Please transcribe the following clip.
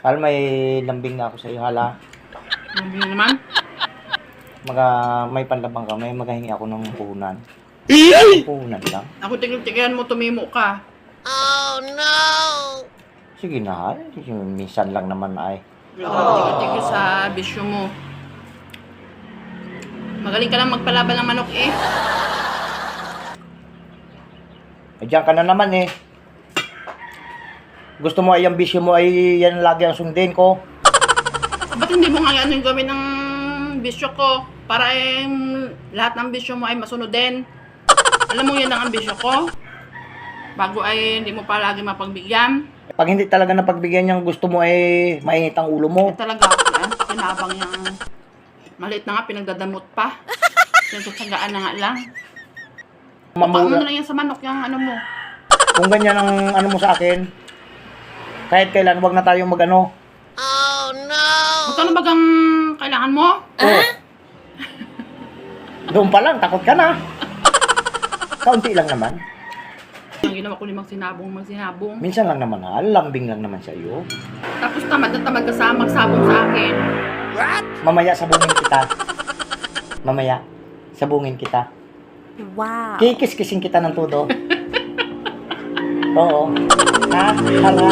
Hal, may lambing na ako sa iyo, hala. Lambing naman. May panlabang ka, may maghahingi ako ng puhunan. Puhunan lang. Ako tigil-tigilan mo, tumimo ka. Sige na, hal. Minsan lang naman ay. Tigil-tigil sa bisyo mo. Magaling ka lang magpalaban ng manok eh. Diyan ka na naman eh. Gusto mo ay ang bisyo mo ay yan lagi ang sundin ko. Ba't hindi mo nga yan yung gawin ng bisyo ko? Para lahat ng bisyo mo ay masunod din. Alam mo yan ang bisyo ko? Bago ay hindi mo pa lagi mapagbigyan. Pag hindi talaga napagbigyan niyang gusto mo ay mainit ang ulo mo. Talaga ako yan. Kinabang niyang maliit na nga, pinagdadamot pa. Pinagsasagaan na nga lang. Baka mo na lang yan sa manok, yung ano mo. Kung ganyan ang ano mo sa akin, kahit kailan wag na tayong magano. Magkano bagang kailangan mo? Oh. Doon pa lang, takot ka na. Kaunti lang naman. Ang ginawa ko ni magsinabong. Minsan lang naman ha, lambing lang naman sa iyo. Tapos tamad na tamad ka sa magsabong sa akin. Mamaya sabungin kita. Mamaya, sabungin kita. Wow. Kikis-kising kita ng todo. Oo. Ha? Hala.